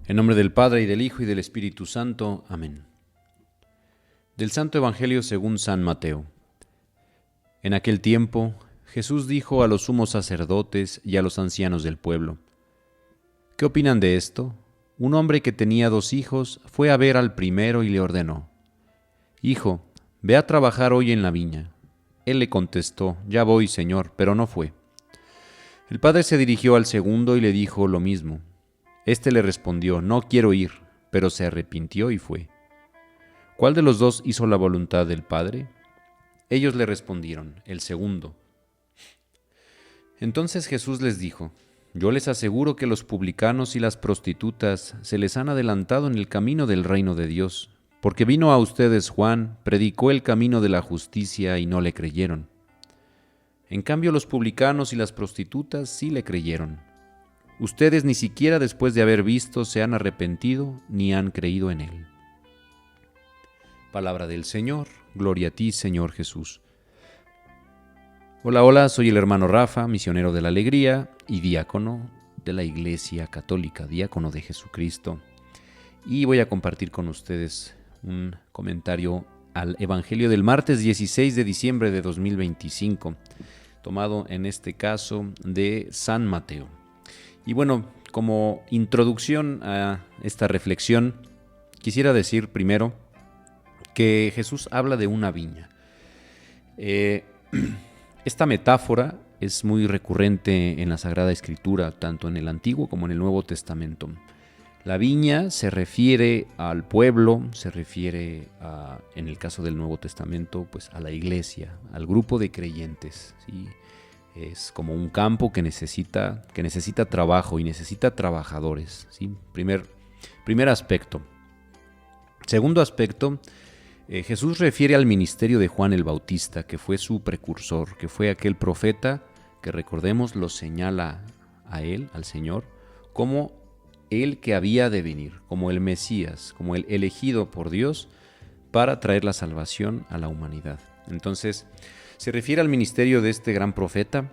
En nombre del Padre, y del Hijo, y del Espíritu Santo. Amén. Del Santo Evangelio según San Mateo. En aquel tiempo, Jesús dijo a los sumos sacerdotes y a los ancianos del pueblo: ¿Qué opinan de esto? Un hombre que tenía 2 hijos fue a ver al primero y le ordenó: Hijo, ve a trabajar hoy en la viña. Él le contestó: Ya voy, Señor, pero no fue. El padre se dirigió al segundo y le dijo lo mismo. Este le respondió: No quiero ir, pero se arrepintió y fue. ¿Cuál de los 2 hizo la voluntad del Padre? Ellos le respondieron: El segundo. Entonces Jesús les dijo: Yo les aseguro que los publicanos y las prostitutas se les han adelantado en el camino del reino de Dios, porque vino a ustedes Juan, predicó el camino de la justicia y no le creyeron. En cambio, los publicanos y las prostitutas sí le creyeron. Ustedes ni siquiera después de haber visto se han arrepentido ni han creído en él. Palabra del Señor. Gloria a ti, Señor Jesús. Hola, soy el hermano Rafa, misionero de la alegría y diácono de la Iglesia Católica, diácono de Jesucristo. Y voy a compartir con ustedes un comentario al Evangelio del martes 16 de diciembre de 2025, tomado en este caso de San Mateo. Y bueno, como introducción a esta reflexión, quisiera decir primero que Jesús habla de una viña. Esta metáfora es muy recurrente en la Sagrada Escritura, tanto en el Antiguo como en el Nuevo Testamento. La viña se refiere al pueblo, se refiere en el caso del Nuevo Testamento, pues a la iglesia, al grupo de creyentes, ¿sí? Es como un campo que necesita trabajo y necesita trabajadores, ¿sí? Primer aspecto. Segundo aspecto, Jesús refiere al ministerio de Juan el Bautista, que fue su precursor, que fue aquel profeta que, recordemos, lo señala a él, al Señor, como el que había de venir, como el Mesías, como el elegido por Dios para traer la salvación a la humanidad. Entonces, se refiere al ministerio de este gran profeta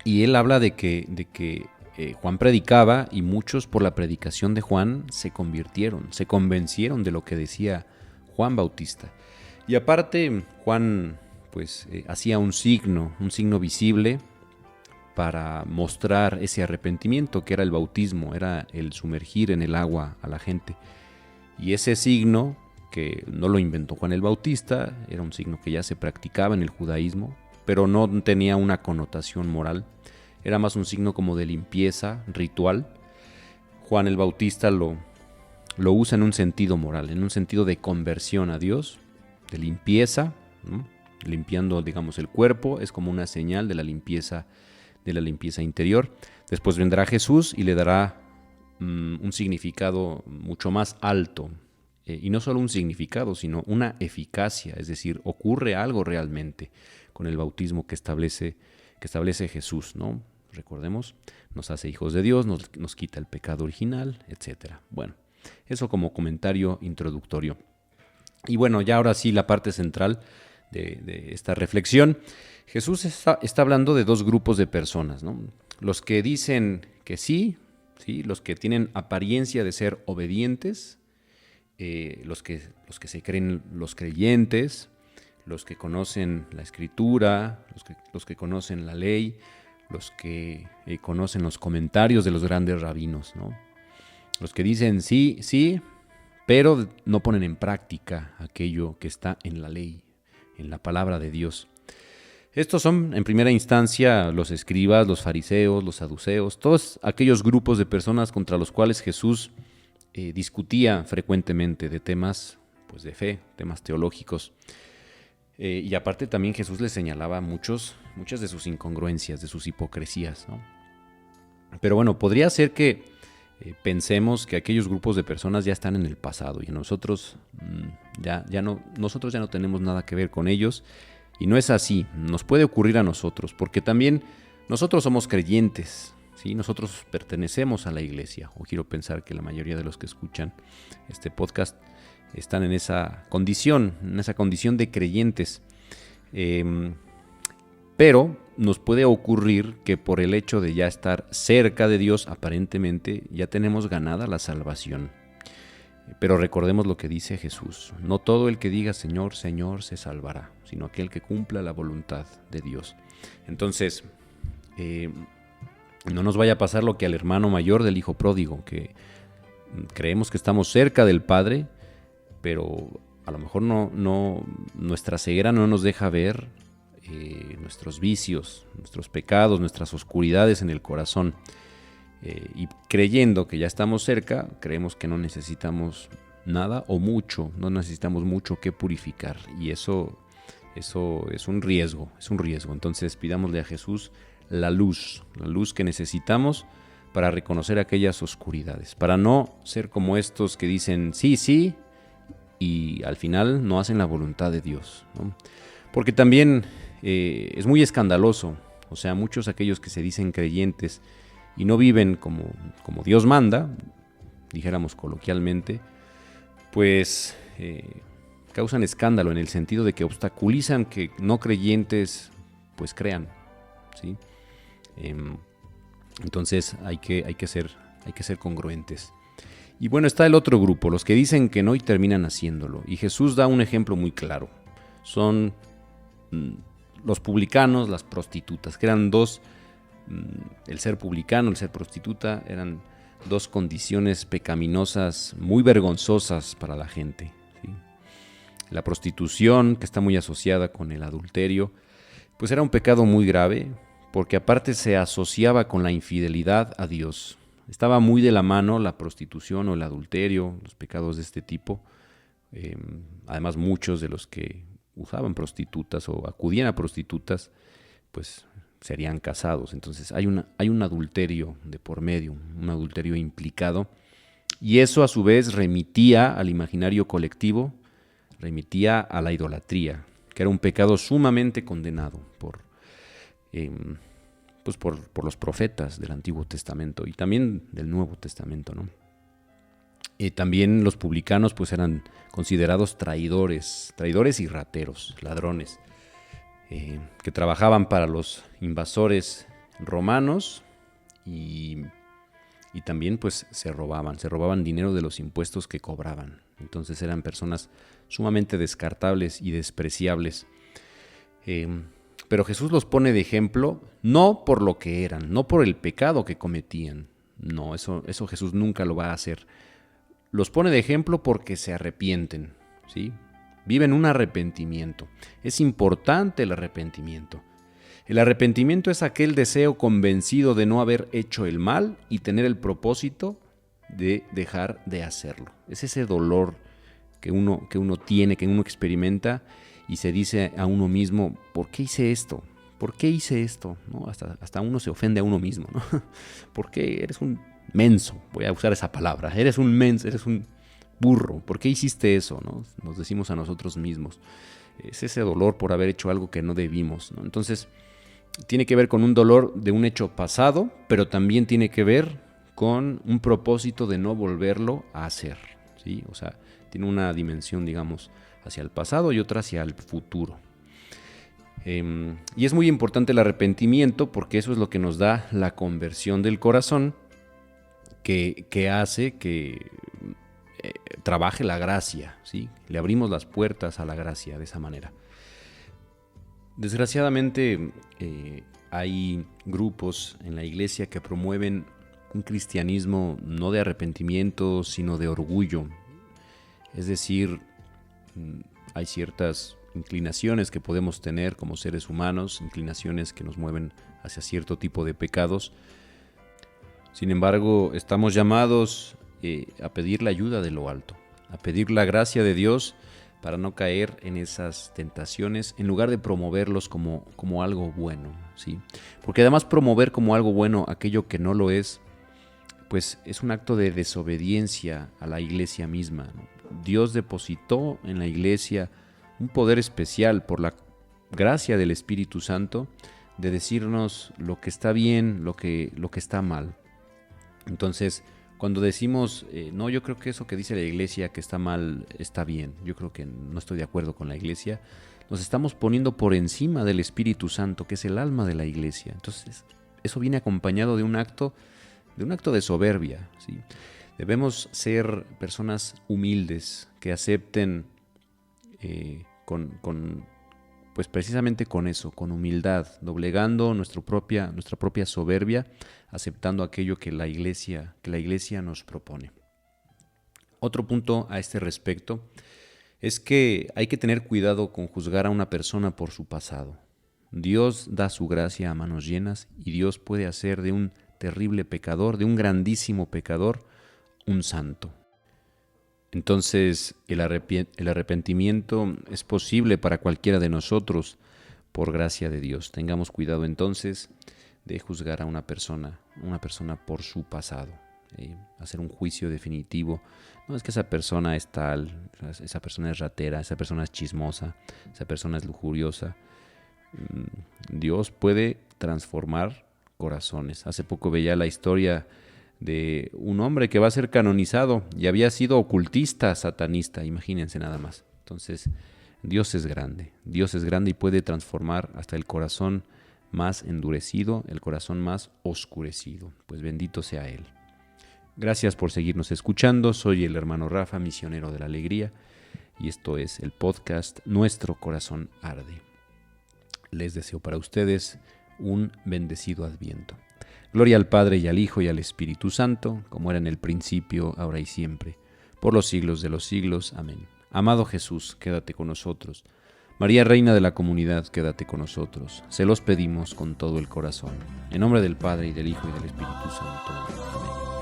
y él habla de que Juan predicaba y muchos por la predicación de Juan se convencieron de lo que decía Juan Bautista. Y aparte, Juan hacía un signo visible para mostrar ese arrepentimiento que era el bautismo, era el sumergir en el agua a la gente. Y ese signo, que no lo inventó Juan el Bautista, era un signo que ya se practicaba en el judaísmo, pero no tenía una connotación moral, era más un signo como de limpieza ritual. Juan el Bautista lo usa en un sentido moral, en un sentido de conversión a Dios, de limpieza, ¿no? Limpiando, digamos, el cuerpo, es como una señal de la limpieza interior. Después vendrá Jesús y le dará un significado mucho más alto, y no solo un significado, sino una eficacia, es decir, ocurre algo realmente con el bautismo que establece Jesús, ¿no? Recordemos, nos hace hijos de Dios, nos quita el pecado original, etc. Bueno, eso como comentario introductorio. Y bueno, ya ahora sí la parte central de esta reflexión. Jesús está hablando de 2 grupos de personas, ¿no? Los que dicen que sí, los que tienen apariencia de ser obedientes, los que se creen los creyentes, los que conocen la Escritura, los que conocen la ley, los que conocen los comentarios de los grandes rabinos, ¿no? Los que dicen sí, pero no ponen en práctica aquello que está en la ley, en la palabra de Dios. Estos son, en primera instancia, los escribas, los fariseos, los saduceos, todos aquellos grupos de personas contra los cuales Jesús discutía frecuentemente de temas de fe, temas teológicos. Y aparte también Jesús les señalaba muchas de sus incongruencias, de sus hipocresías, ¿no? Pero bueno, podría ser que pensemos que aquellos grupos de personas ya están en el pasado y nosotros nosotros ya no tenemos nada que ver con ellos. Y no es así, nos puede ocurrir a nosotros, porque también nosotros somos creyentes, ¿sí? Nosotros pertenecemos a la iglesia, o quiero pensar que la mayoría de los que escuchan este podcast están en esa condición de creyentes. Pero nos puede ocurrir que por el hecho de ya estar cerca de Dios, aparentemente ya tenemos ganada la salvación. Pero recordemos lo que dice Jesús: no todo el que diga Señor, Señor se salvará, sino aquel que cumpla la voluntad de Dios. Entonces, no nos vaya a pasar lo que al hermano mayor del hijo pródigo, que creemos que estamos cerca del Padre, pero a lo mejor nuestra ceguera no nos deja ver nuestros vicios, nuestros pecados, nuestras oscuridades en el corazón. Y creyendo que ya estamos cerca, creemos que no necesitamos nada o mucho, no necesitamos mucho que purificar. Y eso es un riesgo, Entonces pidámosle a Jesús la luz que necesitamos para reconocer aquellas oscuridades, para no ser como estos que dicen sí, sí, y al final no hacen la voluntad de Dios, ¿no? Porque también es muy escandaloso, o sea, muchos aquellos que se dicen creyentes y no viven como Dios manda, dijéramos coloquialmente, pues causan escándalo en el sentido de que obstaculizan que no creyentes pues crean, ¿sí? Entonces hay que ser congruentes. Y bueno, está el otro grupo, los que dicen que no y terminan haciéndolo. Y Jesús da un ejemplo muy claro. Son los publicanos, las prostitutas, que eran dos. El ser publicano, el ser prostituta, eran dos condiciones pecaminosas muy vergonzosas para la gente, ¿sí? La prostitución, que está muy asociada con el adulterio, pues era un pecado muy grave, porque aparte se asociaba con la infidelidad a Dios. Estaba muy de la mano la prostitución o el adulterio, los pecados de este tipo. Además, muchos de los que usaban prostitutas o acudían a prostitutas, pues serían casados. Entonces hay un adulterio de por medio, un adulterio implicado, y eso a su vez remitía al imaginario colectivo, remitía a la idolatría, que era un pecado sumamente condenado por los profetas del Antiguo Testamento y también del Nuevo Testamento, ¿no? También los publicanos pues eran considerados traidores y rateros, ladrones, que trabajaban para los invasores romanos y también pues se robaban dinero de los impuestos que cobraban. Entonces eran personas sumamente descartables y despreciables. Pero Jesús los pone de ejemplo no por lo que eran, no por el pecado que cometían. No, eso Jesús nunca lo va a hacer. Los pone de ejemplo porque se arrepienten, ¿sí? Viven un arrepentimiento. Es importante el arrepentimiento. El arrepentimiento es aquel deseo convencido de no haber hecho el mal y tener el propósito de dejar de hacerlo. Es ese dolor que uno tiene, que uno experimenta y se dice a uno mismo: ¿por qué hice esto? ¿Por qué hice esto? ¿No? Hasta uno se ofende a uno mismo, ¿no? ¿Por qué eres un menso? Voy a usar esa palabra. Eres un menso, eres un burro. ¿Por qué hiciste eso? ¿No? Nos decimos a nosotros mismos. Es ese dolor por haber hecho algo que no debimos, ¿no? Entonces, tiene que ver con un dolor de un hecho pasado, pero también tiene que ver con un propósito de no volverlo a hacer, ¿sí? O sea, tiene una dimensión, digamos, hacia el pasado y otra hacia el futuro. Y es muy importante el arrepentimiento porque eso es lo que nos da la conversión del corazón, que hace que trabaje la gracia, ¿sí? Le abrimos las puertas a la gracia de esa manera. Desgraciadamente hay grupos en la iglesia que promueven un cristianismo no de arrepentimiento, sino de orgullo. Es decir, hay ciertas inclinaciones que podemos tener como seres humanos, inclinaciones que nos mueven hacia cierto tipo de pecados. Sin embargo, estamos llamados a pedir la ayuda de lo alto, a pedir la gracia de Dios para no caer en esas tentaciones, en lugar de promoverlos como algo bueno, ¿sí? Porque además promover como algo bueno aquello que no lo es, pues es un acto de desobediencia a la iglesia misma, ¿no? Dios depositó en la iglesia un poder especial por la gracia del Espíritu Santo de decirnos lo que está bien, lo que está mal. Entonces, cuando decimos, no, yo creo que eso que dice la iglesia que está mal, está bien, yo creo que no estoy de acuerdo con la iglesia, nos estamos poniendo por encima del Espíritu Santo, que es el alma de la iglesia. Entonces, eso viene acompañado de un acto de soberbia, ¿sí? Debemos ser personas humildes, que acepten pues precisamente con eso, con humildad, doblegando nuestra propia soberbia, aceptando aquello que la iglesia nos propone. Otro punto a este respecto es que hay que tener cuidado con juzgar a una persona por su pasado. Dios da su gracia a manos llenas y Dios puede hacer de un terrible pecador, de un grandísimo pecador, un santo. Entonces, el arrepentimiento es posible para cualquiera de nosotros por gracia de Dios. Tengamos cuidado entonces de juzgar a una persona por su pasado, hacer un juicio definitivo. No es que esa persona es tal, esa persona es ratera, esa persona es chismosa, esa persona es lujuriosa. Dios puede transformar corazones. Hace poco veía la historia de un hombre que va a ser canonizado y había sido ocultista, satanista, imagínense nada más. Entonces, Dios es grande y puede transformar hasta el corazón más endurecido, el corazón más oscurecido. Pues bendito sea Él. Gracias por seguirnos escuchando. Soy el hermano Rafa, misionero de la alegría, y esto es el podcast Nuestro Corazón Arde. Les deseo para ustedes un bendecido Adviento. Gloria al Padre y al Hijo y al Espíritu Santo, como era en el principio, ahora y siempre, por los siglos de los siglos. Amén. Amado Jesús, quédate con nosotros. María, Reina de la Comunidad, quédate con nosotros. Se los pedimos con todo el corazón. En nombre del Padre, y del Hijo, y del Espíritu Santo. Amén.